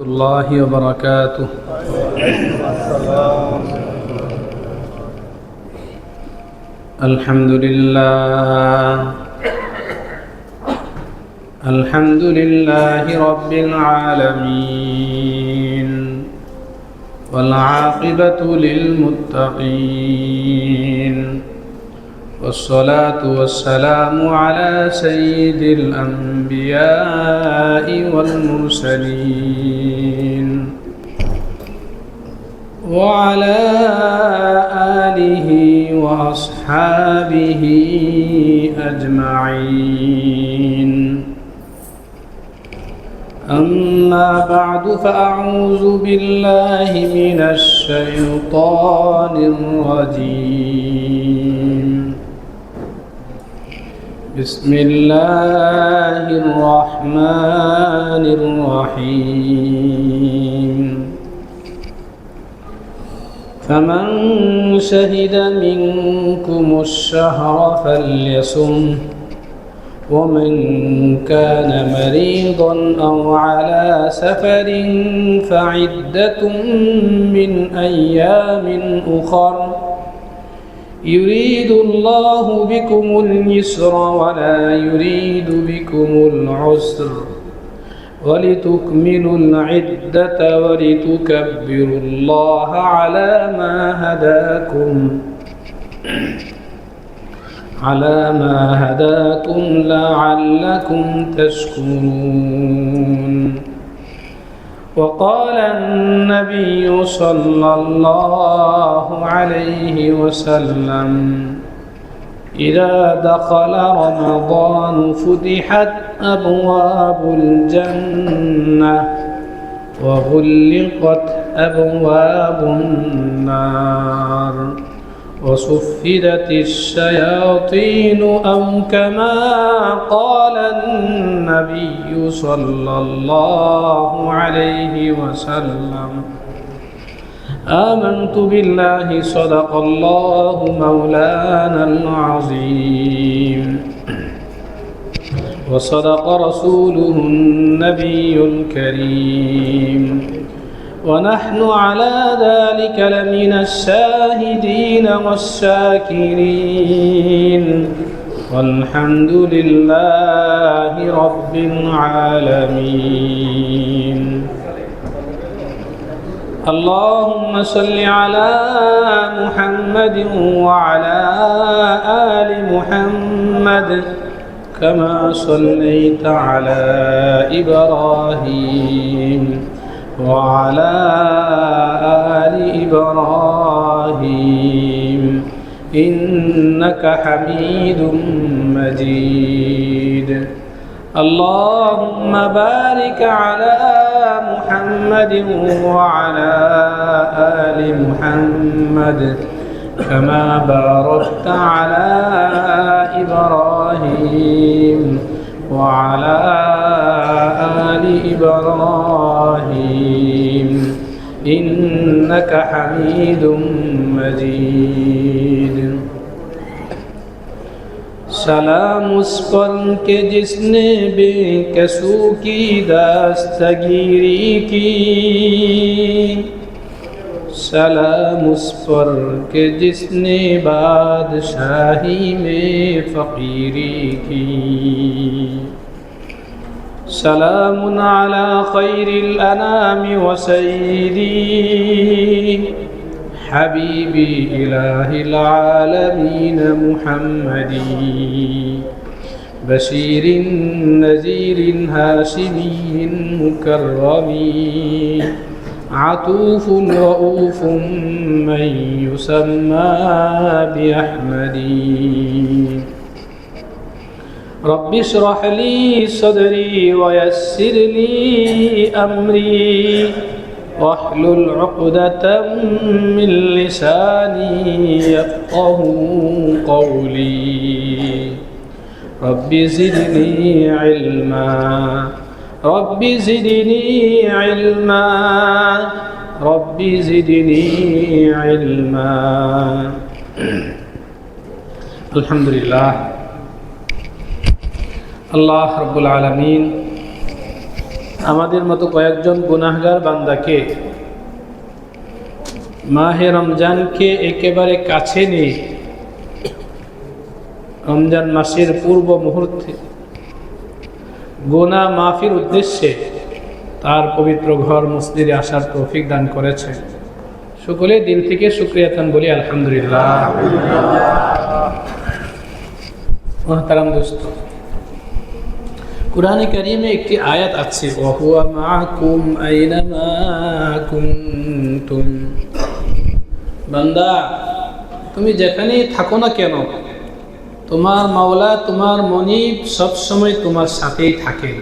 الله وبركاته. الحمد لله رب العالمين، والعاقبة للمتقين، والصلاة والسلام على سيد الأنبياء والمرسلين وعلى آله وأصحابه أجمعين. أما بعد، فأعوذ بالله من الشيطان الرجيم. بسم الله الرحمن الرحيم. فمن شهد منكم الشهر فليصمه، ومن كان مريضا أو على سفر فعدة من أيام أخر، يريد الله بكم اليسر ولا يريد بكم العسر، ولتكملوا العدة ولتكبروا الله على ما هداكم لعلكم تشكرون. وقال النبي صلى الله عليه وسلم: إذا دخل رمضان فتحت أبواب الجنة وغلقت أبواب النار وصفدت الشياطين، أو كما قال النبي صلى الله عليه وسلم. آمنت بالله، صدق الله مولانا العظيم، وصدق رسوله النبي الكريم، ونحن على ذلك لمن الشاهدين والشاكرين، والحمد لله رب العالمين. اللهم صل على محمد وعلى آل محمد، كما صليت على إبراهيم وعلى آل إبراهيم إنك حميد مجيد. اللهم بارك على محمد وعلى آل محمد، كما باركت على إبراهيم وعلى آل إبراهيم إنك حميد مجيد. سلام اس پر کہ جس نے بے کسو کی داستگیری کی، سلام اس پر کہ جس نے بادشاہی میں فقیری کی، سلام علی خیر الانام وسیدی حبیبی الہ العالمین محمدی، بشیر نذیر ہاشمی مکرمی، عطوف رؤوف من يسمى بأحمدی. رب اشرح لي صدري ويسر لي أمري، واحلل عقدة من لساني يفقه قولي. رب زدني علما، رب زدني علما، رب زدني علما. الحمد لله، আল্লাহ রাব্বুল আলামিন আমাদের মতো কয়েকজন গুনাহগার বান্দাকে মাহে রমজানকে একেবারে কাছে নিয়ে রমজান মাসের পূর্ব মুহূর্তে গুনাহ মাফির উদ্দেশ্যে তার পবিত্র ঘর মসজিদে আসার তৌফিক দান করেছে। সকলে দিল থেকে শুকরিয়াতান বলি আলহামদুলিল্লাহ। মুহতারাম দোস্ত, কুরআনে কারীমে একটি আয়াত আছে, ওয়া হুয়া মাআকুম আইনামা কুনতুম। বান্দা, তুমি যেখানেই থাকো না কেন, তোমার মাওলা, তোমার মনিব সব সময় তোমার সাথেই থাকে।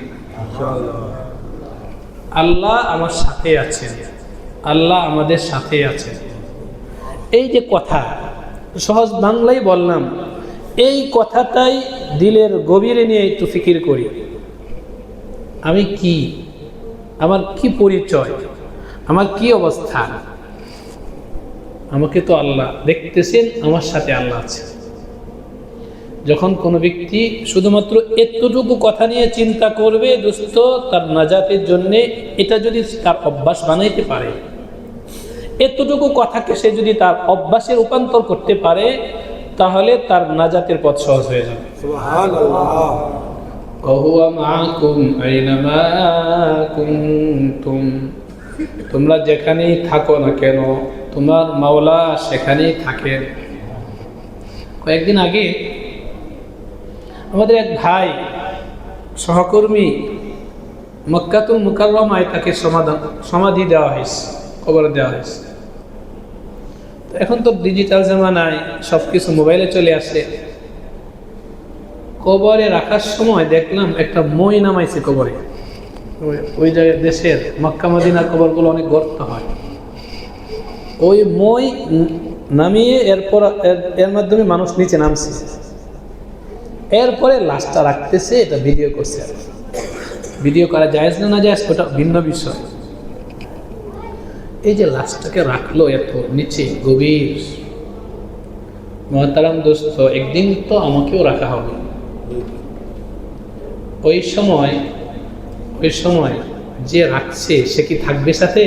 আল্লাহ আমার সাথে আছেন, আল্লাহ আমাদের সাথে আছেন। এই যে কথা সহজ বাংলায় বললাম, এই কথাটাই দিলের গভীরে নিয়ে একটু ফিকির করি। আমি কি, আমার কি পরিচয়, আমার কি অবস্থা? আমাকে তো আল্লাহ দেখতেছেন, আমার সাথে আল্লাহ আছে। যখন কোনো ব্যক্তি শুধুমাত্র এতটুকু কথা নিয়ে চিন্তা করবে দোস্ত, তার নাজাতের জন্যে এটা যদি তার অভ্যাস বানাইতে পারে, এতটুকু কথাকে সে যদি তার অভ্যাসে রূপান্তর করতে পারে, তাহলে তার নাজাতের পথ সহজ হয়ে যাবে। সুবহানাল্লাহ। ওয়া হুয়া মাআকুম আইনামা কুনতুম। তোমরা যেখানেই থাকো না কেন, তোমার মাওলা সেখানেই থাকেন। কয়েকদিন আগে আমাদের এক ভাই সহকর্মী মক্কাতুল মুকাররমায় তাকে সমাধি দেওয়া হয়েছে, কবর দেওয়া হয়েছে। এখন তো ডিজিটাল জামানায় সবকিছু মোবাইলে চলে আসে। কবরে রাখার সময় দেখলাম একটা মই নামাইছে কবরে। ওই জায়গায় দেশের মক্কা মদিনার কবরগুলো অনেক গর্ত হয়, ওই মই নামিয়ে এরপর এর মাধ্যমে মানুষ নিচে নামছে, এরপরে লাশটা রাখতেছে। এটা ভিডিও করছে। ভিডিও করা জায়েজ না জায়েজ ওটা ভিন্ন বিষয়। এই যে লাশটাকে রাখলো এত নিচে গভীর, মুহতারাম দোস্ত, একদিন তো আমাকেও রাখা হবে। ওই সময় যে রাখছে সে কি থাকবে সাথে?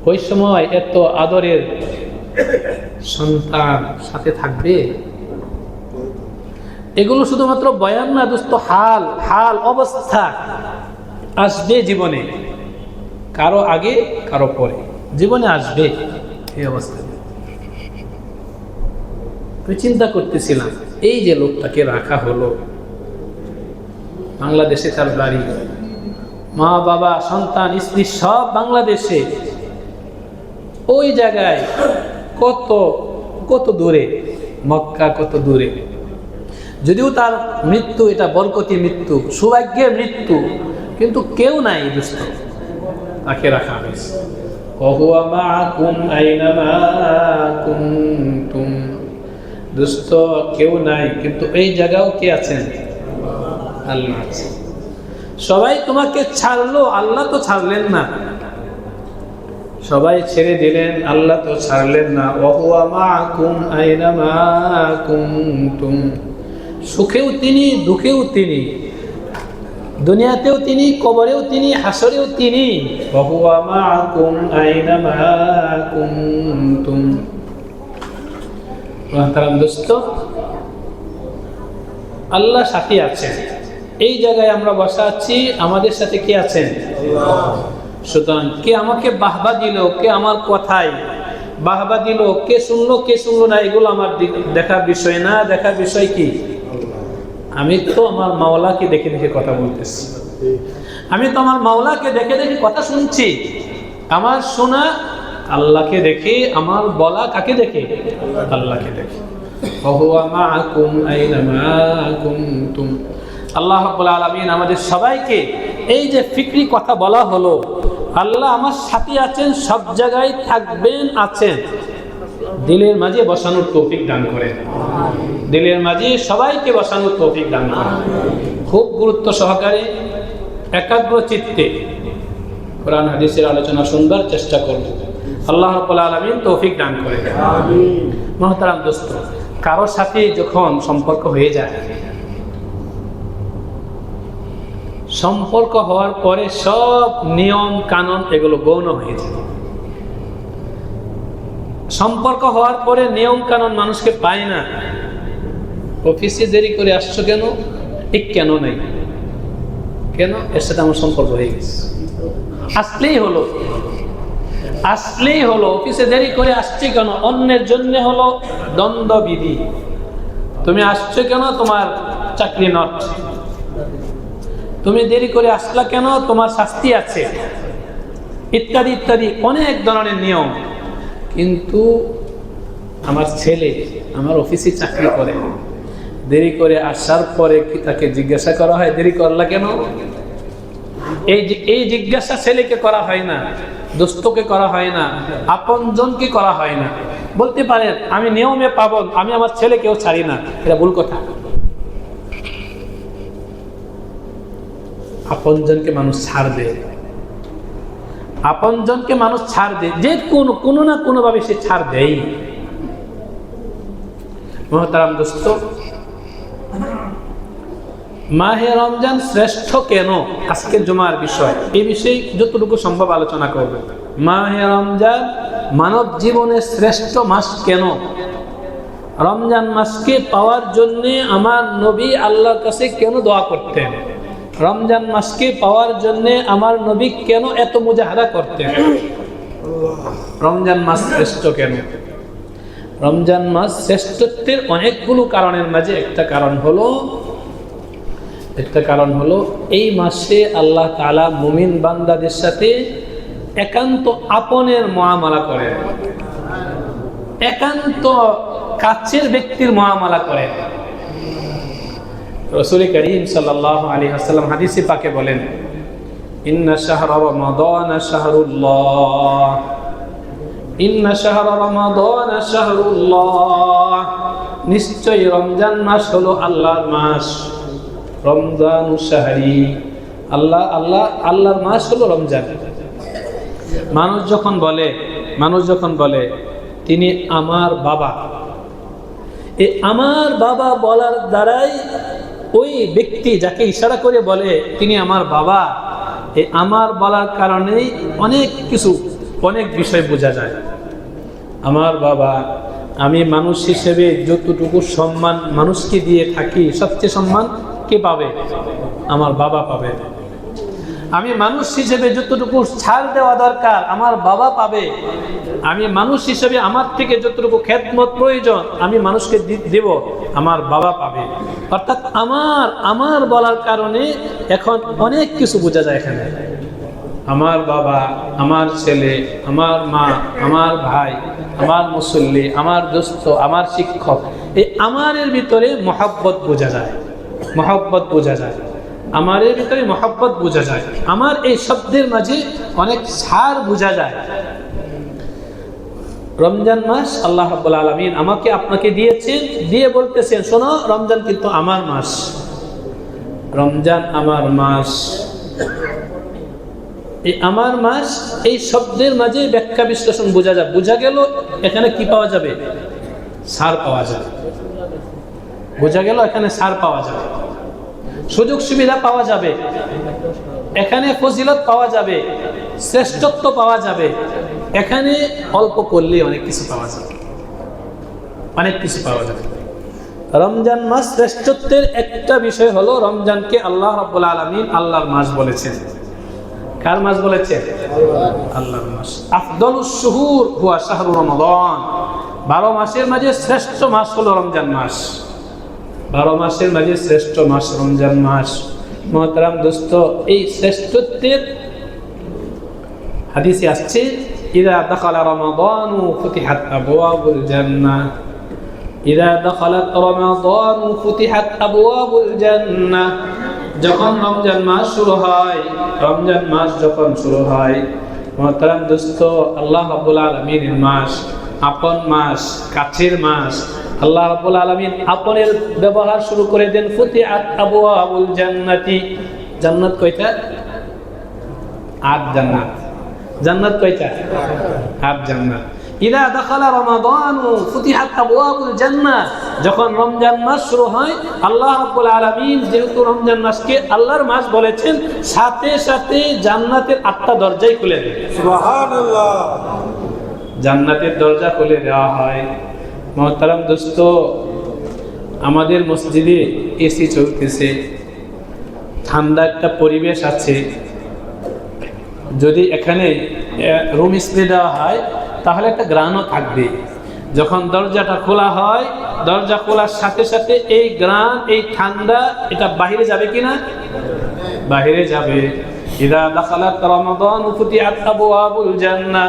ওই সময় এত আদরের সন্তান সাথে থাকবে? এগুলো শুধুমাত্র বয়ান না দোস্ত, হাল অবস্থা আসবে জীবনে, কারো আগে কারো পরে জীবনে আসবে এই অবস্থা। আমি চিন্তা করতেছিলাম, এই যে লোকটাকে রাখা হলো, বাংলাদেশে তার বাড়ি, মা বাবা সন্তান স্ত্রী সব বাংলাদেশে, ওই জায়গায় কত দূরে মক্কা, কত দূরে। যদিও তার মৃত্যু এটা বরকতি মৃত্যু, সৌভাগ্যের মৃত্যু, কিন্তু কেউ নাই দোস্ত, তাকে রাখা হয়েছে। ওয়া হুয়া মাআকুম আইনামা কুনতুম। দোস্ত, কেউ নাই, কিন্তু এই জায়গাও কে আছেন? আল্লাহ আছেন। সবাই তোমাকে ছাড়লো, আল্লাহ তো ছাড়লেন না। সবাই ছেড়ে দিলেন, আল্লাহ তো ছাড়লেন না। ওয়া হুয়া মাআকুম আইনামা কুনতুম। সুখেও তিনি, দুঃখেও তিনি, দুনিয়াতেও তিনি, কবরেও তিনি, হাসরেও তিনি। ওয়া হুয়া মাআকুম আইনামা কুনতুম। মুহতারাম দোস্ত, আল্লাহ সাথে আছেন। এই জায়গায় আমরা বসা আছি, আমাদের সাথে কে আছেন? আল্লাহ। সুতরাং কে আমাকে বাহবা দিল, কে আমার কথায় বাহবা দিল, কে শুনলো না, এগুলো আমার দেখার বিষয় না। দেখার বিষয় কি? আমি তো আমার মাওলাকে দেখে দেখে কথা বলতেছি, আমি তো আমার মাওলাকে দেখে দেখে কথা শুনছি। আমার শোনা আল্লাহকে দেখে, আমার বলা কাকে দেখে? আল্লাহকে দেখে। ওয়া হুয়া মাআকুম আইনামা কুনতুম। আল্লাহ রাব্বুল আলামিন আমাদের সবাইকে এই যে ফিকরি কথা বলা হলো, আল্লাহ আমার সাথে আছেন, সব জায়গায় থাকবেন, আছেন, দিলের মাঝে বসানোর তৌফিক দান করেন। দিলের মাঝে সবাইকে বসানোর তৌফিক দান করেন। খুব গুরুত্ব সহকারে একাগ্র চিত্তে কোরআন হাদিসের আলোচনা শুনবার চেষ্টা করব। আল্লাহ রাব্বুল আলামিন তৌফিক দান করেন। আমিন। মুহতারাম দোস্ত, কারো সাথে যখন সম্পর্ক হয়ে যায়, সম্পর্ক হওয়ার পরে সব নিয়ম কানুন এগুলো গৌণ হয়ে যায়। সম্পর্ক হওয়ার পরে নিয়ম কানুন মানুষকে পায় না। অফিসে দেরি করে আসছো কেন, ঠিক কেন নেই, কেন এর সাথে আমার সম্পর্ক হয়ে গেছে, আসলেই হলো, আসলেই হলো। অফিসে দেরি করে আসছি কেন, অন্যের জন্য হলো দ্বন্দ্ববিধি। তুমি আসছো কেন, তোমার চাকরি নট। তুমি দেরি করে আসলা কেন, তোমার শাস্তি আছে, ইত্যাদি ইত্যাদি অনেক ধরনের নিয়ম। কিন্তু আমার ছেলে আমার অফিসে চাকরি করে, দেরি করে আসার পরে কি তাকে জিজ্ঞাসা করা হয় দেরি করলা কেন? এই জিজ্ঞাসা ছেলেকে করা হয় না, দোস্তকে করা হয় না, আপনজনকে করা হয় না। বলতে পারেন আমি নিয়মে পাবন, আমি আমার ছেলেকেও ছাড়ি না, এটা ভুল কথা। আপনজনকে মানুষ ছাড় দেয়, আপনজনকে মানুষ ছাড় দেয়, যে কোনো না কোনো ভাবে সে ছাড় দেয়। মহতারাম দোস্ত, মাহে রমজান শ্রেষ্ঠ কেন, আজকের জুমার বিষয়, এই বিষয়ে যতটুকু সম্ভব আলোচনা করব। মাহে রমজান মানব জীবনের শ্রেষ্ঠ মাস কেন? রমজান মাসকে পাওয়ার জন্য আমার নবী আল্লাহর কাছে কেন দোয়া করতেন? রমজান মাসকে পাওয়ার জন্য আমার নবী কেন এত মুজাহাদা করতেন? রমজান মাস শ্রেষ্ঠ কেন? রমজান মাস শ্রেষ্ঠত্বের অনেকগুলো কারণের মাঝে একটা কারণ হলো এই মাসে আল্লাহ তাআলা মুমিন বান্দাদের সাথে একান্ত আপনের মুআমালা করেন, একান্ত কাছের ব্যক্তির মুআমালা করেন। রাসূল করিম সাল্লাল্লাহু আলাইহি ওয়াসাল্লাম হাদিসে পাকে বলেন, ইন্না শাহরা রমাদান শাহরুল্লাহ, ইন্না শাহরা রমাদান শাহরুল্লাহ, নিশ্চয়ই রমজান মাস হলো আল্লাহর মাস। রমজান শাহরি, আল্লাহর মাস হলো রমজান। মানুষ যখন বলে তিনি আমার বাবা, এই আমার বাবা বলার দ্বারাই ওই ব্যক্তি যাকে ইশারা করে বলে তিনি আমার বাবা, এই আমার বলার কারণেই অনেক বিষয় বোঝা যায়। আমার বাবা, আমি মানুষ হিসেবে যতটুকু সম্মান মানুষকে দিয়ে থাকি, সবচেয়ে সম্মান কে পাবে? আমার বাবা পাবে। আমি মানুষ হিসেবে যতটুকু ছাড় দেওয়া দরকার আমার বাবা পাবে। আমি মানুষ হিসেবে আমার থেকে যতটুকু খেদমত প্রয়োজন আমি মানুষকে দেব, আমার বাবা পাবে। অর্থাৎ আমার বলার কারণে এখন অনেক কিছু বোঝা যায় এখানে। আমার বাবা, আমার ছেলে, আমার মা, আমার ভাই, আমার মুসল্লি, আমার দোস্ত, আমার শিক্ষক, এই আমারের ভিতরে মহব্বত বোঝা যায়, মহব্বত বোঝা যায়, আমারের ভিতরে মহব্বত বোঝা যায়। আমার এই শব্দের মাঝে অনেক ছাড় বোঝা যায়। রমজান মাস আল্লাহ রাব্বুল আলামিন আমাকে আপনাকে দিয়েছেন, দিয়ে বলতেছেন শোনো রমজান কিন্তু আমার মাস, রমজান আমার মাস। এই আমার মাস, এই শব্দের মাঝে ব্যাখ্যা বিশ্লেষণ বোঝা যায়। বোঝা গেল এখানে কি পাওয়া যাবে? ছাড় পাওয়া যাবে। বোঝা গেল এখানে ছাড় পাওয়া যাবে, সুযোগ সুবিধা পাওয়া যাবে, এখানে ফজিলত পাওয়া যাবে, শ্রেষ্ঠত্ব পাওয়া যাবে। এখানে অল্প করলে অনেক কিছু পাওয়া যাবে, অনেক কিছু পাওয়া যাবে। রমজান মাস শ্রেষ্ঠত্বের একটা বিষয় হলো রমজানকে আল্লাহ রাব্বুল আলামিন আল্লাহর মাস বলেছেন। কার মাস বলেছেন? আল্লাহর মাস। আফদলুশ শুহুর হুয়া শাহরু রমাদান, 12 মাসের মাঝে শ্রেষ্ঠ মাস হলো রমজান মাস। 12 মাসের মাঝে শ্রেষ্ঠ মাস রমজান মাস। মুহতারাম দোস্ত, এই শ্রেষ্ঠত্বের হাদিসে আসছে ইযা দাখালা রমাদানু ফুতিহাত আবওয়াবুল জান্নাহ, ইযা দাখালাত রমাদানু ফুতিহাত আবওয়াবুল জান্নাহ। যখন রমজান মাস শুরু হয়, রমজান মাস যখন শুরু হয়, মুহতারাম দোস্ত, আল্লাহ রাব্বুল আলামিনের মাস, আপন মাস, কাছের মাস। আল্লাহ রাব্বুল আলামিন আপনের ব্যবহার শুরু করে দেন ফুতিহাত আবওয়াবুল জান্নাতি। জান্নাত কয়টা? 8 জান্নাত। জান্নাত কয়টা? 8 জান্নাত। ইযা দাখালা রমাদানু ফুতিহাত আবওয়াবুল জান্নাহ, যখন রমজান মাস শুরু হয়, আল্লাহ রাব্বুল আলামিন যেহেতু রমজান মাসকে আল্লাহর মাস বলেছেন, সাথে সাথে জান্নাতের 8টা দরজাই খুলে দেয়। সুবহানাল্লাহ। জান্নাতের দরজা খুলে দেওয়া হয়। মুহতারাম দোস্ত, আমাদের মসজিদে এসি চলতেছে, ঠান্ডা একটা পরিবেশ আছে। যদি এখানে রুম স্প্রে দেওয়া হয় তাহলে একটা গ্রানও থাকবে। যখন দরজাটা খোলা হয়, দরজা খোলার সাথে সাথে এই গ্রান, এই ঠান্ডা, এটা বাহিরে যাবে কিনা? বাহিরে যাবে। ইদা দাখালাত রমাদান ফুতিহাত আবওয়াবুল জান্নাহ,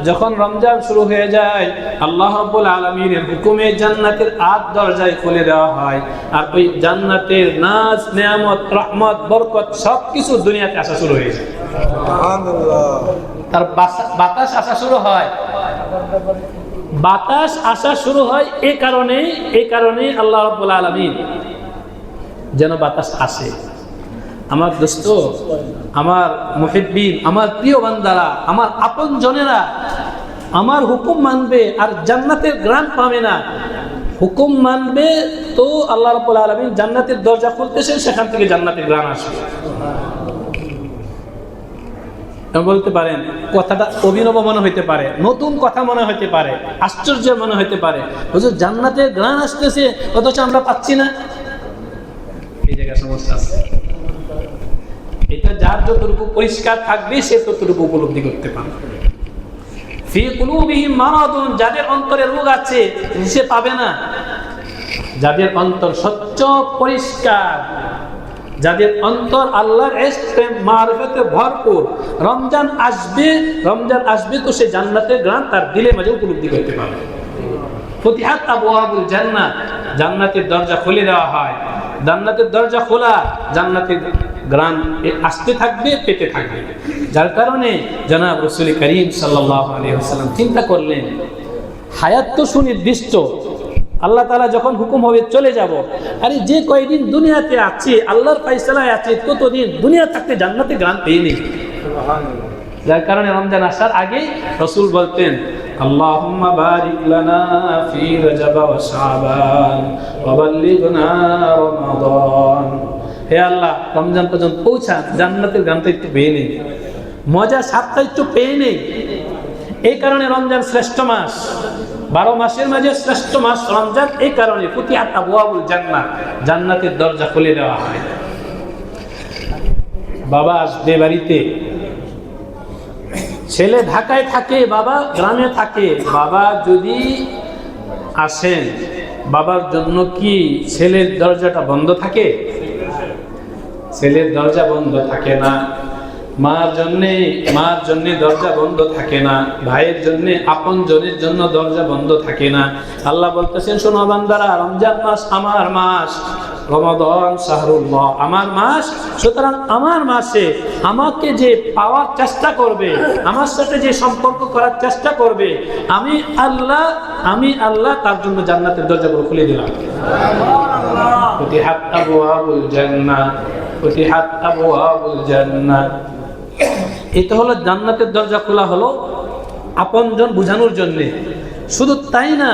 যখন রমজান শুরু হয়ে যায় আল্লাহ রাব্বুল আলামিনের হুকুমে জান্নাতের 8 দরজায় খুলে দেওয়া হয়। আর ওই জান্নাতের নাজ, নেয়ামত, রহমত, বরকত সবকিছু দুনিয়াতে আসা শুরু হয়ে যায়। সুবহানাল্লাহ। তার বাতাস আসা শুরু হয়। বাতাস আসা শুরু হয় এই কারণে আল্লাহ রাব্বুল আলামিন যেন বাতাস আসে। আমার দোস্ত, আমার মুহিব্বিন, আমার প্রিয় বান্দারা, আমার আপন জনেরা আমার হুকুম মানবে আর জান্নাতের গ্রান পাবে না। হুকুম মানবে তো আল্লাহ রাব্বুল আলামিন জান্নাতের দরজা খুলতেছে, সেখান থেকে জান্নাতের গ্রান আসবে। বলতে পারেন কথাটা অভিনব মনে হইতে পারে, নতুন কথা মনে হইতে পারে, আশ্চর্য মনে হইতে পারে, হুজুর জান্নাতের গ্রান আসতেছে অথচ আমরা পাচ্ছি না। এই জায়গায় সমস্যা আছে। এটা যার যতটুকু পরিষ্কার থাকবে সে ততটুকু উপলব্ধি করতে পারবে। ফি কুলুবিহিম মারাদুন, যাদের অন্তরে রোগ আছে সে পাবে না। যাদের অন্তর স্বচ্ছ পরিষ্কার, যাদের অন্তর আল্লাহর ইশকে মারিফতে ভরপুর, রমজান আসবে তো সে জান্নাতের গ্রান তার দিলের মাঝে উপলব্ধি করতে পারবে। ফুতিহাত আবওয়াবুল জান্নাহ, জান্নাতের দরজা খুলে দেওয়া হয়। জান্নাতের দরজা খোলা, জান্নাতের গ্রান আসতে থাকবে, পেতে থাকবে। যার কারণে জনাব রাসূল করিম সাল্লাল্লাহু আলাইহি ওয়াসাল্লাম চিন্তা করলেন, হায়াত তো সুনির্দিষ্ট, আল্লাহ তাআলা যখন হুকুম হবে চলে যাব, আরে যে কয়দিন দুনিয়াতে আছে আল্লাহর ফয়সালায় আছে ততদিন দুনিয়া থাকতে জান্নাতে গ্রান পেয়ে নেই। সুবহানাল্লাহ। যার কারণে রমজান আসার আগে রাসূল বলতেন, আল্লাহুম্মা বারিক লানা ফি রজব ওয়া শাবান ওয়া বাল্লিগনা রমাদান। হে আল্লাহ, রমজান পর্যন্ত পৌঁছা, জান্নাতের গ্রানটা একটু পেয়ে নেই, মজা স্বাদটা একটু পেয়ে নেই। এই কারণে রমজান শ্রেষ্ঠ মাস, 12 মাসের মাঝে শ্রেষ্ঠ মাস রমজান। এই কারণে ফুতিহাত আবওয়াবুল জান্নাহ, জান্নাতের দরজা খুলে দেওয়া হয়। বাবা আসবে বাড়িতে, ছেলে ঢাকায় থাকে, বাবা গ্রামে থাকে। বাবা যদি আসেন, বাবার জন্য কি ছেলের দরজাটা বন্ধ থাকে? ছেলের দরজা বন্ধ থাকে না। মার জন্য দরজা বন্ধ থাকে না। ভাইয়ের জন্য, আপন জনের জন্য দরজা বন্ধ থাকে না। আল্লাহ বলতেছেন, শোনো বান্দারা, রমজান মাস আমার মাস, রমাদান শাহরুল্লাহ আমার মাস। সুতরাং আমার মাসে আমাকে যে পাওয়ার চেষ্টা করবে, আমার সাথে যে সম্পর্ক করার চেষ্টা করবে, আমি আল্লাহ তার জন্য জান্নাতের দরজাগুলো খুলে দিলাম। ফুতিহাত আবওয়াবুল জান্নাহ, ফুতিহাত আবওয়াবুল জান্নাহ। এটা হলো জান্নাতের দরজা খোলা হলো আপনজন বোঝানোর জন্য। শুধু তাই না,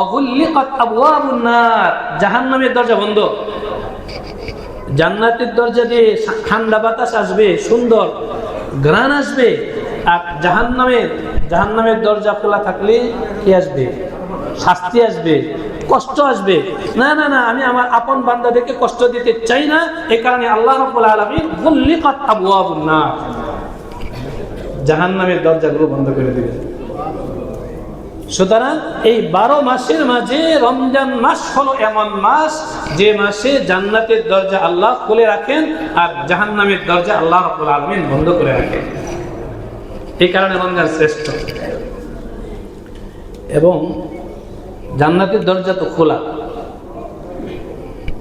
অগুল্লিকাত আবওয়াবুন নার, জাহান্নামের দরজা বন্ধ। জান্নাতের দরজা দিয়ে ঠান্ডা বাতাস আসবে, সুন্দর ঘ্রাণ আসবে। আর জাহান্নামের দরজা খোলা থাকলে কি আসবে? শাস্তি আসবে, কষ্ট আসবে। না, আমি আমার আপন বান্দাদেরকে কষ্ট দিতে চাই না। এই কারণে আল্লাহ রাব্বুল আলামিন গুল্লিকাত আবওয়াবুন নার, জাহান্নামের দরজাগুলো বন্ধ করে দিবেন। সুতরাং এই 12 মাসের মাঝে রমজান মাস হলো এমন মাস যে মাসে জান্নাতের দরজা আল্লাহ খুলে রাখেন আর জাহান্নামের দরজা আল্লাহ রাব্বুল আলামিন বন্ধ করে রাখেন। এই কারণে রমজান শ্রেষ্ঠ। এবং জান্নাতের দরজা তো খোলা,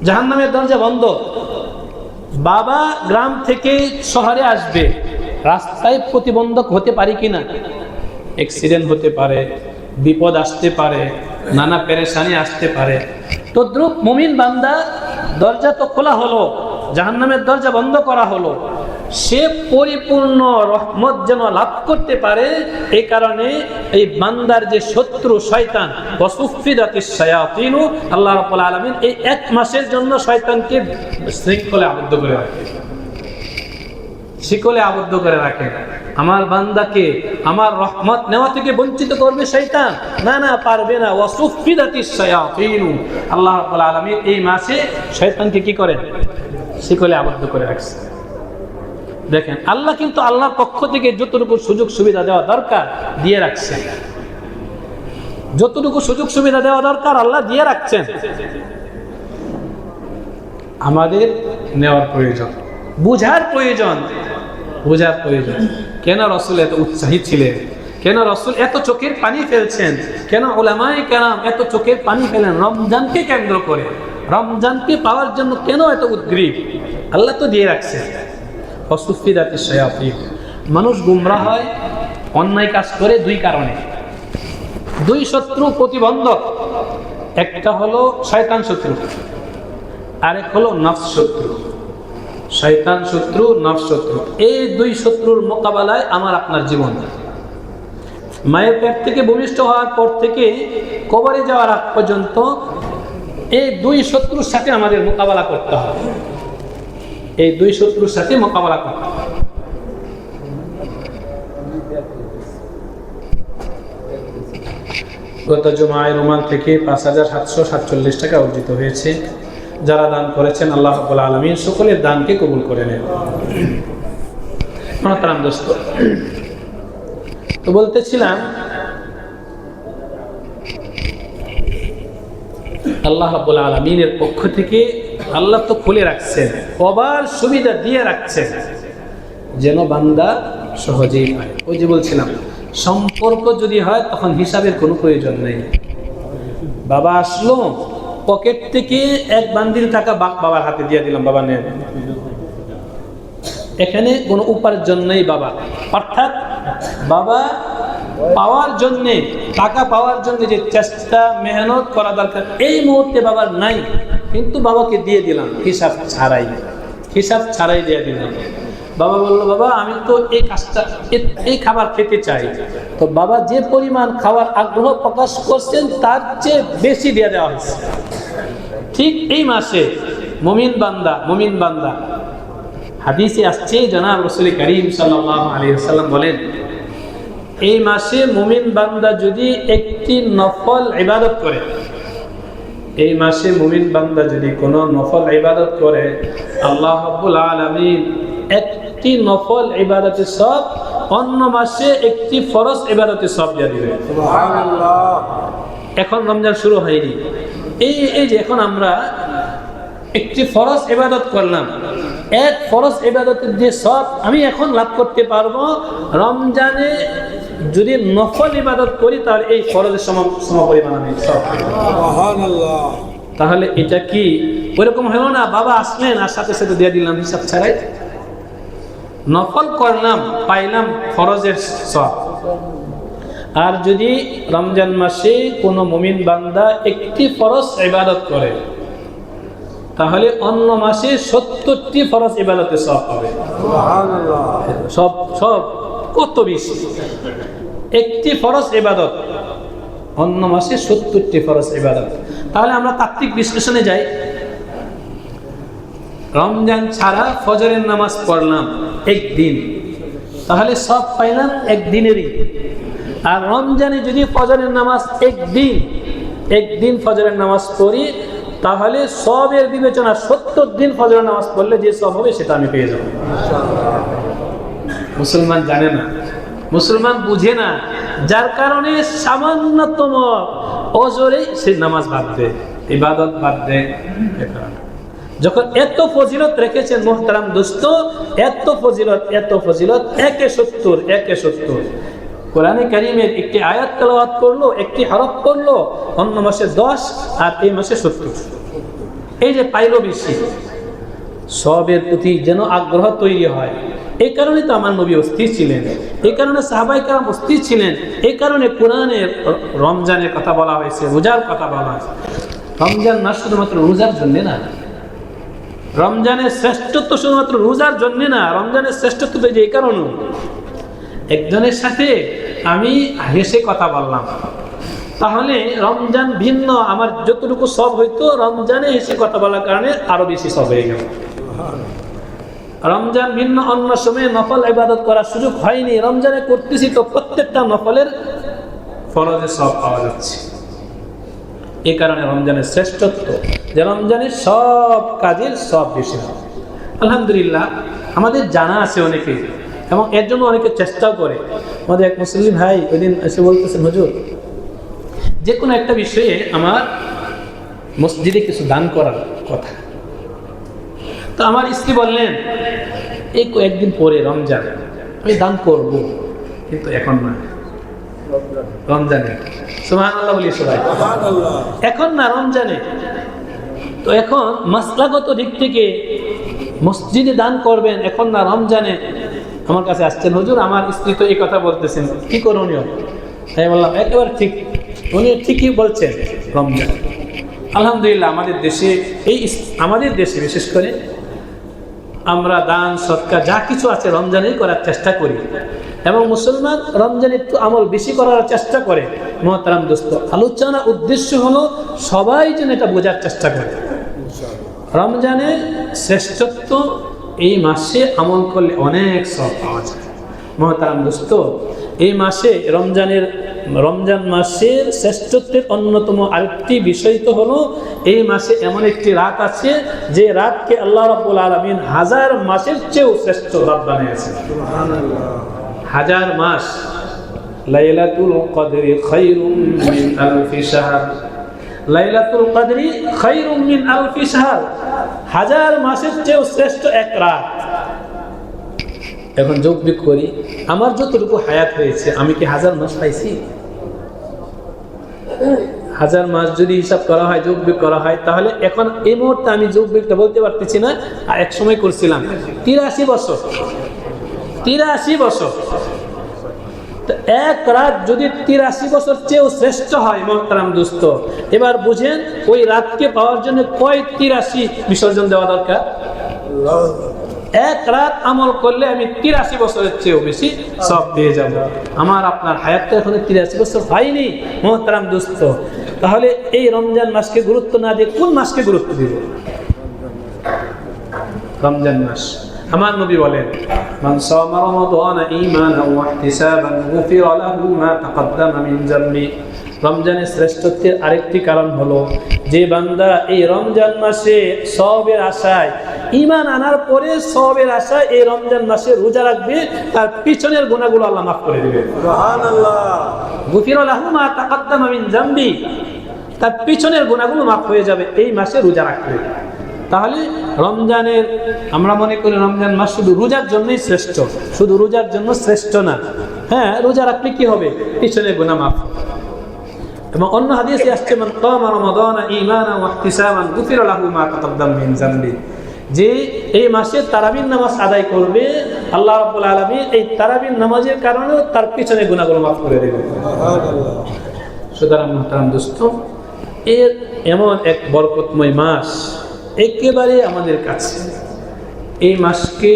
জাহান্নামের দরজা বন্ধ। বাবা গ্রাম থেকে শহরে আসবে, রাস্তায় প্রতিবন্ধক হতে পারে কিনা? অ্যাক্সিডেন্ট হতে পারে, বিপদ আসতে পারে, নানা পেরেশানি আসতে পারে। তদ্রূপ মুমিন বান্দা, দরজা তো খোলা হলো, জাহান্নামের দরজা বন্ধ করা হলো, সে পরিপূর্ণ রহমত যেন লাভ করতে পারে, এই কারণে এই বান্দার যে শত্রু শয়তান, ওয়াসুফিদাতিশ শায়াতিনু, আল্লাহ রাব্বুল আলামিন এই এক মাসের জন্য শয়তানকে শৃঙ্খলে আবদ্ধ করে রাখে, শিকলে আবদ্ধ করে রাখে। আমার বান্দাকে আমার রহমত নেওয়া থেকে বঞ্চিত করবে শয়তান, না না, পারবে না। ওয়াসুফিদাতিশ শায়াতিনু, আল্লাহ রাব্বুল আলামিন এই মাসে শয়তানকে কি করেন? শিকলে আবদ্ধ করে রাখছে। দেখেন, আল্লাহ কিন্তু আল্লাহর পক্ষ থেকে যতটুকু সুযোগ সুবিধা দেওয়া দরকার দিয়ে রাখছে, যতটুকু সুযোগ সুবিধা দেওয়া দরকার আল্লাহ দিয়ে রাখছেন। আমাদের নেওয়ার প্রয়োজন, বুঝার প্রয়োজন, বুঝার প্রয়োজন। কেন রাসূল এত উৎসাহী ছিলেন? কেন রাসূল এত চোখের পানি ফেলছেন? কেন উলামায়ে কেরাম এত চোখের পানি ফেলেন রমজানকে কেন্দ্র করে? রমজানকে পাওয়ার জন্য কেন এত উদ্গ্রীব? আল্লাহ তো দিয়ে রাখছে। ওয়াসুফিদাতিশ শায়াতিন, মানুষ গুমরাহ হয়, অন্যায় কাজ করে দুই কারণে, দুই শত্রু প্রতিবন্ধক। একটা হলো শয়তান শত্রু, আরেক হলো নফস শত্রু। শয়তান শত্রু, নফস শত্রু, এই দুই শত্রুর মোকাবেলায় আমার আপনার জীবন। মায়ের পেট থেকে ভূমিষ্ঠ হওয়ার পর থেকে কবরে যাওয়ার আগ পর্যন্ত এই দুই শত্রুর সাথে আমাদের মোকাবেলা করতে হবে, এই দুই শত্রুর সাথে মোকাবেলা করতে হবে। গত জুমায় রুমাল থেকে ৫,৭৪৭ টাকা অর্জিত হয়েছে। যারা দান করেছেন আল্লাহ রাব্বুল আলামিন সকলের দানকে কবুল করে নেন। মহতারাম দোস্ত, তো বলতেছিলাম আল্লাহ রাব্বুল আলামিনের পক্ষ থেকে আল্লাহ তো খুলে রাখছেন, আবার সুবিধা দিয়ে রাখছেন যেন বান্দা সহজেই পায়। ওই যে বলছিলাম, সম্পর্ক যদি হয় তখন হিসাবের কোনো প্রয়োজন নেই। বাবা আসলো, পকেট থেকে এক বান্ডিল টাকা বাবার হাতে দিয়ে দিলাম, বাবা নেন। এখানে কোনো উপার্জন নেই বাবা, অর্থাৎ বাবা পাওয়ার জন্যে, টাকা পাওয়ার জন্য যে চেষ্টা মেহনত করা দরকার এই মুহূর্তে বাবার নাই, কিন্তু বাবাকে দিয়ে দিলাম হিসাব ছাড়াই, হিসাব ছাড়াই দিয়ে দিলাম। বাবা বললো, বাবা আমি তো এই কাজটা, এই খাবার খেতে চাই, তো বাবা যে পরিমাণ খাওয়ার আগ্রহ প্রকাশ করছেন তার চেয়ে বেশি দিয়ে দেওয়া হয়েছে। ঠিক এই মাসে মুমিন বান্দা হাদিসে আসছে, জনাব রাসূল করিম সাল্লাল্লাহু আলাইহি ওয়াসাল্লাম বলেন, এই মাসে মুমিন বান্দা যদি একটি নফল ইবাদত করে, এই মাসে মুমিন বান্দা যদি কোনো নফল ইবাদত করে, আল্লাহ রাব্বুল আলামিন একটি নফল ইবাদতের সব অন্য মাসে একটি ফরজ ইবাদতের সব দিয়ে দিবেন। সুবহানাল্লাহ। এখন রমজান শুরু হয়নি, এই যে এখন আমরা একটি ফরজ ইবাদত করলাম, এক ফরজ ইবাদতের যে সব আমি এখন লাভ করতে পারবো, রমজানে যদি নফল ইবাদত করি তাহলে এই ফরজের সমপরিমাণ আমি সব। সুবহানাল্লাহ। তাহলে এটা কি ওইরকম হলো না, বাবা আসলেন আর সাথে সাথে দিয়ে দিলাম হিসাব ছাড়াই? নফল করলাম, পাইলাম ফরজের সব। আর যদি রমজান মাসে কোনো মুমিন বান্দা একটি ফরজ ইবাদত করে, তাহলে অন্য মাসে ৭০টি ফরজ ইবাদতের সব হবে। সুবহানাল্লাহ। সব কত বেশি! একটি ফরজ ইবাদত, অন্য মাসে ৭০টি ফরজ ইবাদত। তাহলে আমরা তাত্ত্বিক বিশ্লেষণে যাই। রমজান ছাড়া ফজরের নামাজ পড়লাম একদিন, তাহলে সব পাইলাম একদিনেরই। আর রমজানে যদি ফজরের নামাজ একদিন ফজরের নামাজ পড়ি, তাহলে সবের বিবেচনা ৭০ দিন ফজরের নামাজ পড়লে যে সব হবে সেটা আমি পেয়ে যাব। মুসলমান জানে না, মুসলমান বুঝে না, যার কারণে সামান্যতম অজরে সে নামাজ বাদ দেয়, ইবাদত বাদ দেয়। যখন এত ফজিলত রেখেছেন মুহতারাম দোস্ত, এত ফজিলত, একে ৭০। কোরআনে কারীমের একটি আয়াত তেলাওয়াত করলো, একটি হরফ করলো, অন্য মাসে 10 আর এই মাসে ৭০। এই যে পাইলো বেশি, সবের প্রতি যেন আগ্রহ তৈরি হয়। এই কারণে তো আমার নবী অস্থির ছিলেন, এই কারণে সাহাবায়ে কেরাম অস্থির ছিলেন, এই কারণে কোরআনে রমজানের কথা বলা হয়েছে, রোজার কথা বলা হয়েছে। রমজান মাস শুধুমাত্র রোজার জন্য না, রমজানের শ্রেষ্ঠত্ব শুধুমাত্র রোজার জন্য না, রমজানের শ্রেষ্ঠত্ব তো যে কারণে একজনের সাথে আমি হেসে কথা বললাম, তাহলে রমজান ভিন্ন, আমার যতটুকু সব হইতো রমজানে হেসে কথা বলার কারণে আরো বেশি সব হয়ে গেল। রমজান ভিন্ন, অন্য সময়ে নফল ইবাদত করার সুযোগ হয়নি, রমজানে করতেছি তো প্রত্যেকটা নফলের ফরজে সব পাওয়া যাচ্ছে। এই কারণে রমজানের শ্রেষ্ঠত্ব, যে রমজানের সব কাজের সব বেশি। আলহামদুলিল্লাহ আমাদের জানা আছে অনেকে, এবং এর জন্য অনেকে চেষ্টাও করে। আমাদের এক মুসলিম ভাই ওই দিন এসে বলতেছেন, হুজুর যে কোনো একটা বিষয়ে আমার মসজিদে কিছু দান করার কথা। তো আমার স্ত্রী বললেন এই কয়েকদিন পরে রমজান আমি দান করব, কিন্তু এখন না, রমজানে। সুবহানাল্লাহ বলি সবাই, এখন না, রমজানে। তো এখন মাসলাগত দিক থেকে মসজিদে দান করবেন, এখন না, রমজানে। আমার কাছে আসছেন, হুজুর আমার স্ত্রী তো এই কথা বলতেছেন, কি করণীয়? আমি বললাম একেবারে ঠিক, উনি ঠিকই বলছেন, রমজান। আলহামদুলিল্লাহ আমাদের দেশে বিশেষ করে আমরা দান সৎকার যা কিছু আছে রমজানেই করার চেষ্টা করি, এবং মুসলমান রমজানে একটু আমল বেশি করার চেষ্টা করে। মুহতারাম দোস্ত, আলোচনার উদ্দেশ্য হলো সবাই যেন এটা বোঝার চেষ্টা করে। রমজানের শ্রেষ্ঠত্ব, এই মাসে আমল করলে অনেক সব পাওয়া যায়। মুহতারাম দোস্ত, এই মাসে রমজান মাসের শ্রেষ্ঠত্বের অন্যতম আরেকটি বিষয় তো হলো এই মাসে এমন একটি রাত আছে যে রাতকে আল্লাহ রাব্বুল আলামিন 1000 মাসের চেয়েও শ্রেষ্ঠ রাত বানিয়েছেন। হাজার মাস, লাইলাতুল কদরি খায়রুম মিন আলফি শাহর, লাইলাতুল কদরি খায়রুম মিন আলফি শাহর, 1000 মাসের চেয়েও শ্রেষ্ঠ এক রাত। এখন যোগ বিয়োগ করি, আমার যতটুকু হায়াত হয়েছে আমি কি 1000 মাস পাইছি? 1000 মাস যদি হিসাব করা হয়, যোগ বিয়োগ করা হয়, তাহলে এখন এই মুহূর্তে আমি যোগ বিয়োগটা বলতে পারতেছি না, আর এক সময় করছিলাম 83 বছর। 83 বছর, এক রাত যদি 83 বছর চেয়েও শ্রেষ্ঠ হয় মুহতারাম দোস্ত, এবার বুঝেন ওই রাতকে পাওয়ার জন্য কয় 83 বিসর্জন দেওয়া দরকার। এক রাত আমল করলে আমি 83 বছরের চেয়েও বেশি সব পেয়ে যাব। আমার আপনার হায়াতটা এখন 83 বছর হয়নি মুহতারাম দোস্ত। তাহলে এই রমজান মাসকে গুরুত্ব না দিয়ে কোন মাসকে গুরুত্ব দিব? রমজান মাস। আমার নবী বলেন, মান সামা রমাদানা ঈমানান ওয়া ইহতিসাবান গুফিরা লাহু মা তাকাদ্দামা মিন যামবি। রমজানের শ্রেষ্ঠত্বের আরেকটি কারণ হলো যে বান্দা এই রমজান মাসে সওয়াবের আশায়, ঈমান আনার পরে সওয়াবের আশায় এই রমজান মাসে রোজা রাখবে, তার পিছনের গুনাহগুলো আল্লাহ মাফ করে দিবেন। সুবহানাল্লাহ। গুফিরা লাহু মা তাকাদ্দামা মিন যামবি, তার পিছনের গুনাহগুলো মাফ হয়ে যাবে এই মাসে রোজা রাখলে। তাহলে রমজানের, আমরা মনে করি রমজান মাস শুধু রোজার জন্যই শ্রেষ্ঠ, শুধু রোজার জন্য শ্রেষ্ঠ না। হ্যাঁ, রোজা রাখলে কি হবে? পিছনের গুনাহ মাফ। এবং অন্য হাদিসে আসছে, মান কামা রমাদানা ঈমানান ওয়া ইহতিসাবান গুফিরা লাহু মা তাকাদ্দামা মিন যামবি, যে এই মাসে তারাবির নামাজ আদায় করবে, আল্লাহ রাব্বুল আলামিন এই তারাবির নামাজের কারণে তার পিছনের গুনাহগুলো মাফ করে দেবেন। সুবহানাল্লাহ। সুতরাং মুহতারাম দোস্ত, এর এমন এক বরকতময় মাস একেবারে আমাদের কাছে। এই মাসকে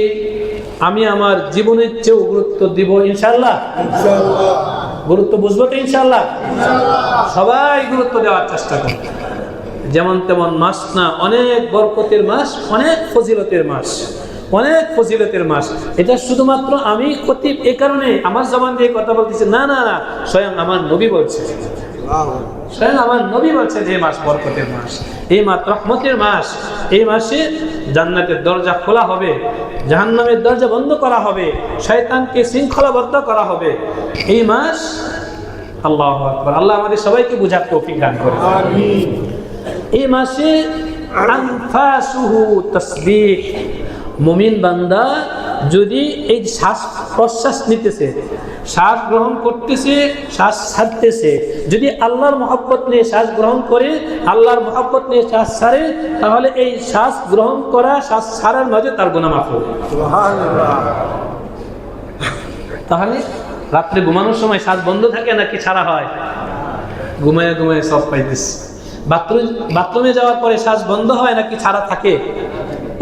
আমি আমার জীবনের চেয়েও গুরুত্ব দিব ইনশাআল্লাহ। গুরুত্ব বুঝবো তো ইনশাআল্লাহ? সবাই গুরুত্ব দেওয়ার চেষ্টা করবে। যেমন তেমন মাস না, অনেক বরকতের মাস, অনেক ফজিলতের মাস, অনেক ফজিলতের মাস। এটা শুধুমাত্র আমি খতিব এই কারণে আমার জবান দিয়ে কথা বলতেছি না, না, স্বয়ং আমার নবী বলছে, স্বয়ং আমার নবী বলছেন এই মাস বরকতের মাস, এই মাস রহমতের মাস। এই মাসে জান্নাতের দরজা খোলা হবে, জাহান্নামের দরজা বন্ধ করা হবে, শয়তানকে শৃঙ্খলাবদ্ধ করা হবে। এই মাস, আল্লাহু আকবার, আল্লাহ আমাদের সবাইকে বুঝার তৌফিক দান করে। আমিন। এই মাসে আনফাসুহু তাসবিহ, মুমিন বান্দা যদি এই শ্বাস প্রশ্বাস নিতেছে, শ্বাস গ্রহণ করতেছে, শ্বাস ছাড়তেছে, যদি আল্লাহর মহব্বত নিয়ে শ্বাস গ্রহণ করে, আল্লাহর মহব্বত নিয়ে শ্বাস ছাড়ে, তাহলে এই শ্বাস গ্রহণ করা, শ্বাস ছাড়ার মাঝে তার গুনাহ মাফ হবে। সুবহানাল্লাহ। তাহলে রাত্রে ঘুমানোর সময় শ্বাস বন্ধ থাকে নাকি ছাড়া হয়? ঘুমায় ঘুমায় সব পাইতেছে। বাথরুমে যাওয়ার পরে শ্বাস বন্ধ হয় নাকি ছাড়া থাকে?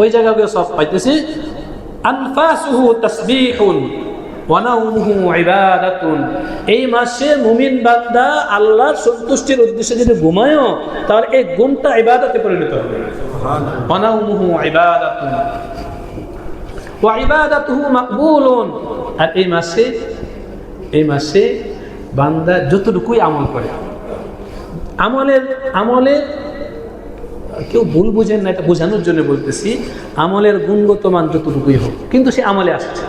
ওই জায়গায় সব পাইতেছি। আনফাসুহু তাসবিহুন ওয়া নাওমুহু ইবাদাতুন। এই মাসে মুমিন বান্দা আল্লাহর সন্তুষ্টির উদ্দেশ্যে যদি ঘুমায়ও তাহলে এই ঘুমটা ইবাদতে পরিণত হবে। ওয়া নাওমুহু ইবাদাতুন ওয়া ইবাদাতুহু মাকবুলুন। আর এই মাসে বান্দা যতটুকুই আমল করে, আমলের কেউ ভুল বুঝেন না, এটা বোঝানোর জন্য বলতেছি, আমলের গুণগত মান যতটুকুই হোক, কিন্তু সে আমলে আসছে।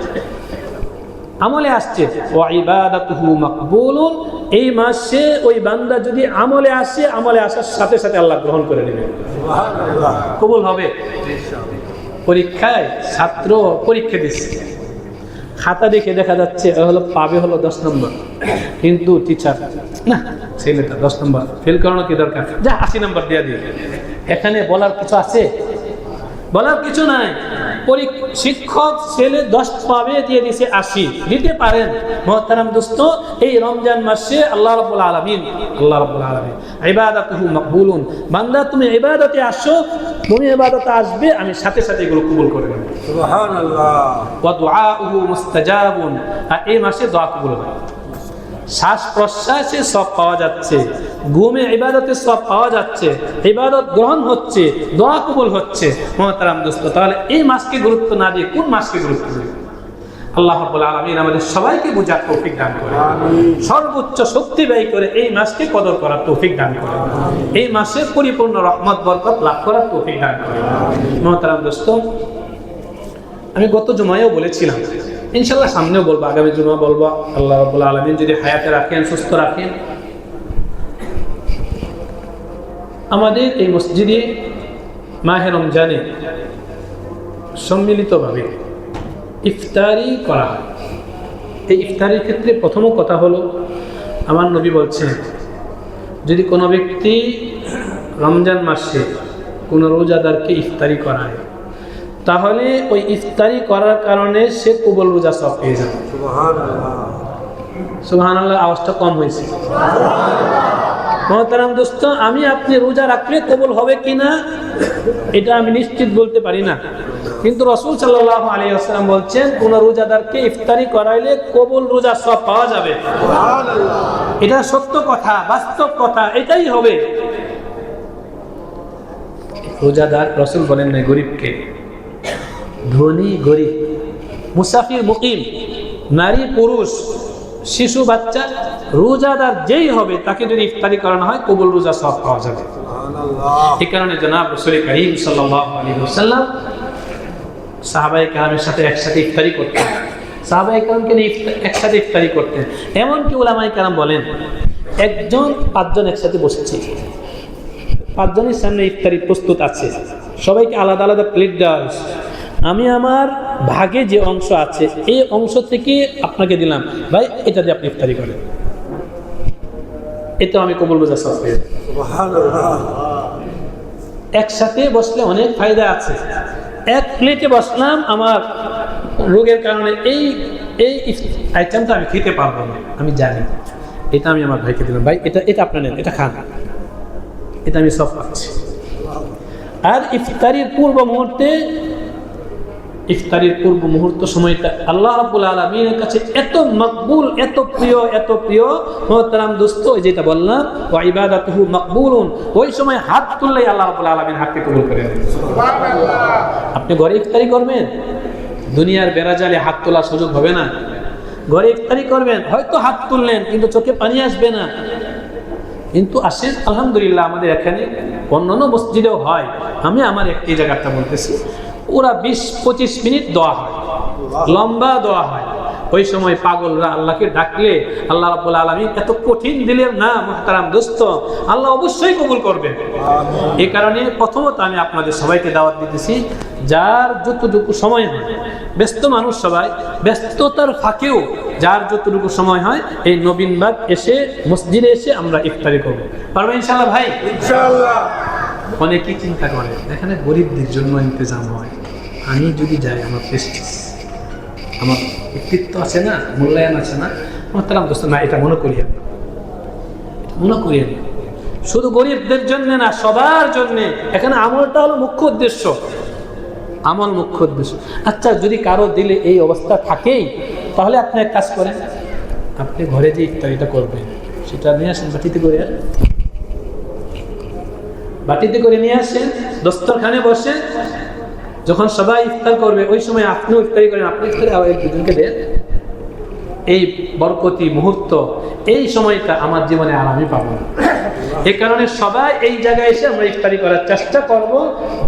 ওয়া ইবাদাতুহু মাকবুলুন। এই মাসে ওই বান্দা যদি আমলে আসে, আমলে আসার সাথে সাথে আল্লাহ গ্রহণ করে নেবে, কবুল হবে। পরীক্ষায় ছাত্র পরীক্ষা দিচ্ছে, খাতা দেখে দেখা যাচ্ছে পাবে 10 নম্বর, কিন্তু টিচার না, ছেলেটা 10 নম্বর ফেল করানো কি দরকার, যা 80 নম্বর দিয়ে দিই। এখানে বলার কিছু আছে? বলার কিছু নাই। শিক্ষক ছেলে 10 পাবে, দিয়ে দিয়েছে 80, দিতে পারেন। মুহতারাম দোস্ত, এই রমজান মাসে আল্লাহ রাব্বুল আলামিন ইবাদাতুহু মাকবুলুন। বান্দা তুমি ইবাদতে আসো, তুমি ইবাদতে আসবে, আমি সাথে সাথে এগুলো কবুল করে নেব। সুবহানাল্লাহ। ওয়া দুআউহু মুস্তাজাবুন। আর এই মাসে দোয়া কবুল হয়। শ্বাস প্রশ্বাসে সব পাওয়া যাচ্ছে, ঘুমে ইবাদতে সব পাওয়া যাচ্ছে, ইবাদত গ্রহণ হচ্ছে, দোয়া কবুল হচ্ছে। মুহতারাম দোস্ত, তাহলে এই মাসকে গুরুত্ব না দিয়ে কোন মাসকে গুরুত্ব দেবে? আল্লাহ রাব্বুল আলামিন আমাদের সবাইকে বুঝার তৌফিক দান করে, সর্বোচ্চ শক্তি ব্যয় করে এই মাসকে কদর করার তৌফিক দান করে, এই মাসে পরিপূর্ণ রহমত বরকত লাভ করার তৌফিক দান করে। মুহতারাম দোস্ত, আমি গত জুমায়ও বলেছিলাম, ইনশাআল্লাহ সামনেও বলবো, আগামী জুমা বলবো, আল্লাহ রাব্বুল আলামিন যদি হায়াতে রাখেন, সুস্থ রাখেন, আমাদের এই মসজিদে মাহে রমজানে সম্মিলিতভাবে ইফতারি করা হয়। এই ইফতারির ক্ষেত্রে প্রথম কথা হলো, আমার নবী বলছেন, যদি কোনো ব্যক্তি রমজান মাসে কোনো রোজাদারকে ইফতারি করায়, তাহলে ওই ইফতারি করার কারণে সে কবুল রোজা সব পেয়ে যাবে। সুবহানাল্লাহ। আওয়াজটা কম হয়েছে। মুহতারাম দোস্ত, আমি আপনি রোজা রাখলে কবুল হবে কিনা এটা আমি নিশ্চিত বলতে পারি না, কিন্তু রাসূল সাল্লাল্লাহু আলাইহি ওয়াসাল্লাম বলছেন, কোন রোজাদারকে ইফতারি করাইলে কবুল রোজা সব পাওয়া যাবে। এটা সত্য কথা, বাস্তব কথা, এটাই হবে। রোজাদার, রাসূল বলেন না গরিবকে, ধনী গরিব, মুসাফির মুকিম, নারী পুরুষ, শিশু বাচ্চা, রোজাদার যেই হবে তাকে যদি ইফতারি করানো হয় কবুল রোজা সব পাওয়া যাবে। এই কারণে জনাব রাসূল করিম সাল্লাল্লাহু আলাইহি ওয়াসাল্লাম সাহাবায়ে কেরামের সাথে একসাথে ইফতারি করতেন, সাহাবায়ে কেরামকে নিয়ে একসাথে ইফতারি করতেন। এমনকি উলামায়ে কেরাম বলেন, 5জন একসাথে বসেছে, 5জনের সামনে ইফতারি প্রস্তুত আছে, সবাইকে আলাদা আলাদা প্লেট দেওয়া হয়েছে, আমি আমার ভাগে যে অংশ আছে এই অংশ থেকে আপনাকে দিলাম, ভাই এটা দিয়ে আপনি ইফতারি করেন, এটা আমি কবুল রোজা সব পেয়ে যাই। একসাথে বসলে অনেক ফায়দা আছে। এক প্লেটে বসলাম, আমার রোগের কারণে এই আইটেমটা আমি খেতে পারবো না, আমি জানি, এটা আমি আমার ভাইকে দিলাম, ভাই এটা আপনার নেন, এটা খান, এটা আমি সব পাচ্ছি। আর ইফতারির পূর্ব মুহূর্ত সময়টা আল্লাহ রাব্বুল আলামিনের কাছে এত মকবুল, এত প্রিয়। মুহতারাম দোস্ত, যেটা বললাম, ওয়া ইবাদাতুহু মাকবুলুন, ওই সময় হাত তুললেই আল্লাহ রাব্বুল আলামিন হাতকে কবুল করে নেন। সুবহানাল্লাহ। আপনি ঘরে ইফতারি করবেন, দুনিয়ার বেড়াজালে হাত তোলার সুযোগ হবে না। ঘরে ইফতারি করবেন, হয়তো হাত তুললেন কিন্তু চোখে পানি আসবে না, কিন্তু আসেন আলহামদুলিল্লাহ আমাদের এখানে অন্যান্য মসজিদেও হয়, আমি আমার একটি জায়গাটা বলতেছি, ওরা 20-25 মিনিট দোয়া হয়, লম্বা দোয়া হয়। ওই সময় পাগলরা আল্লাহকে ডাকলে আল্লাহ রাব্বুল আলামিন এত কঠিন দিলেন না মুহতারাম দোস্ত, আল্লাহ অবশ্যই কবুল করবেন। এই কারণে প্রথমত আমি আপনাদের সবাইকে দাওয়াত দিতেছি, যার যতটুকু সময় হয়, ব্যস্ত মানুষ সবাই, ব্যস্ততার ফাঁকেও যার যতটুকু সময় হয় এই নবীনবাগ এসে মসজিদে এসে আমরা ইফতারি করবো, পারবো ইনশাআল্লাহ ভাই? ইনশাআল্লাহ। অনেকেই চিন্তা করে এখানে গরিবদের জন্য ইন্তজাম হয়, আমি যদি যাই আমার প্রেস্টিজ, আমার ব্যক্তিত্ব আছে না, মূল্যায়ন আছে না। মোহতারাম দোস্ত, না, এটা মনে করিয়েন না, শুধু গরিবদের জন্য না, সবার জন্য। এখানে আমলটা হলো মুখ্য উদ্দেশ্য। আমল মুখ্য উদ্দেশ্য। আচ্ছা, যদি কারো দিলে এই অবস্থা থাকেই, তাহলে আপনি এক কাজ করেন, আপনি ঘরে যে ইফতারিটা করবেন সেটা নিয়ে আসেন, বাটিতে করে নিয়ে আসেন, দস্তরখানে বসে যখন সবাই ইফতার করবে ওই সময় আপনিও ইফতারি করেন, আপনি ইফতারি আবার দুজনকে দেন। এই বরকতি মুহূর্ত, এই সময়টা আমার জীবনে আর আমি পাবো না। এই কারণে সবাই এই জায়গায় এসে আমরা ইফতারি করার চেষ্টা করব,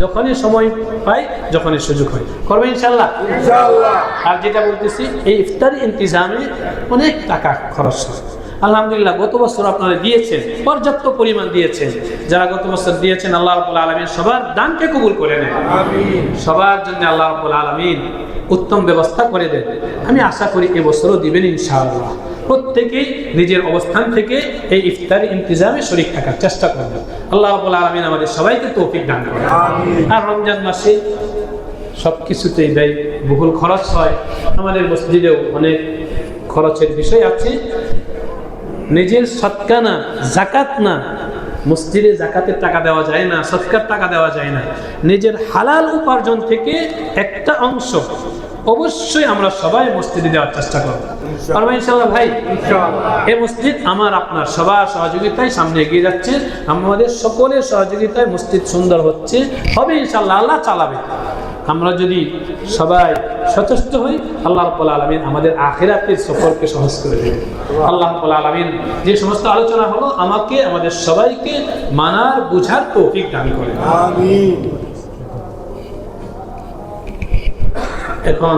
যখনই সময় পাই, যখনই সুযোগ হয় করবো ইনশাল্লাহ। আর যেটা বলতেছি, এই ইফতারি ইন্তিজামে অনেক টাকা খরচ হয়। আলহামদুলিল্লাহ, গত বছর আপনারা দিয়েছেন, পর্যাপ্ত পরিমাণ দিয়েছেন। যারা গত বছর দিয়েছেন, আল্লাহ রাব্বুল আলামিন সবার দানকে কবুল করে নেন। সবার জন্য আল্লাহ রাব্বুল আলামিন উত্তম ব্যবস্থা করে দেন। আমি আশা করি এবছরও দিবেন ইনশাআল্লাহ। প্রত্যেকেই নিজের অবস্থান থেকে এই ইফতারি ইন্তিজামে শরীক থাকার চেষ্টা করবেন। আল্লাহ রাব্বুল আলামিন আমাদের সবাইকে তৌফিক দান করেন। আর রমজান মাসে সব কিছুতেই ব্যয় বহুল খরচ হয়, আমাদের মসজিদেও অনেক খরচের বিষয় আছে। নিজের সদকা না, জাকাত না, মসজিদে জাকাতের টাকা দেওয়া যায় না, সদকার টাকা দেওয়া যায় না। নিজের হালাল উপার্জন থেকে একটা অংশ অবশ্যই আমরা সবাই মসজিদে দেওয়ার চেষ্টা করব। পারবো ইনশাআল্লাহ ভাই? এই মসজিদ আমার আপনার সবার সহযোগিতায় সামনে এগিয়ে যাচ্ছে। আমাদের সকলের সহযোগিতায় মসজিদ সুন্দর হচ্ছে, হবে ইনশাআল্লাহ, আল্লাহ চালাবে। আমরা যদি সবাই সচেষ্ট হই, আল্লাহ রাব্বুল আলামিন আমাদের আখিরাতের সফরকে সহজ করে দেবেন। আল্লাহ রাব্বুল আলামিন যে সমস্ত আলোচনা হলো, আমাকে আমাদের সবাইকে মানার বুঝার তৌফিক দান করেন। আমিন। এখন